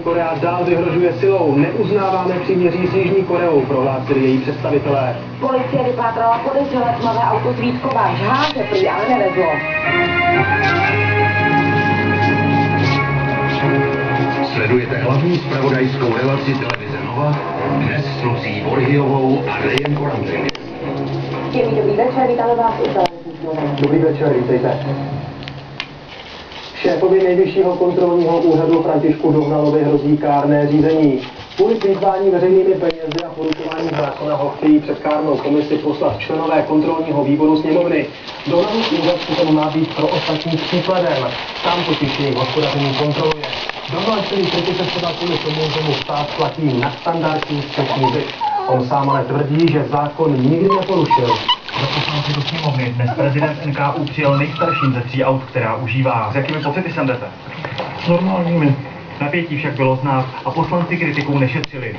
Korea dál vyhrožuje silou. Neuznáváme příměří s Jižní Koreou, prohlásili její představitelé. Policie vypátrala podezřelé tmavé auto z Vítkova. Žháře prý ale nevezlo. Sledujete hlavní zpravodajskou relaci televize Nova dnes s Lucí Borhiovou a Rejem Korantem. Dobrý večer, vítáme vás u televizních novin. Dobrý večer, vítejte. Šéfovi Nejvyššího kontrolního úřadu Františku Dohnalovi hrozí kárné řízení. Kvůli plýtvání veřejnými penězi a porušování zákona ho chtějí před kárnou komisi poslat členové kontrolního výboru sněmovny. Dohnalův úřad přitom má být pro ostatní příkladem. Sám totiž jejich hospodaření kontroluje. Dohnal celý kritice třeba kvůli tomu, že mu stát platí nadstandardní střešní byt. On sám ale tvrdí, že zákon nikdy neporušil. Za poslanci do sněmovny dnes prezident NKÚ přijel nejstarším ze 3 aut, která užívá. S jakými pocity sem jdete? S normálními. Napětí však bylo znát a poslanci kritikou nešetřili.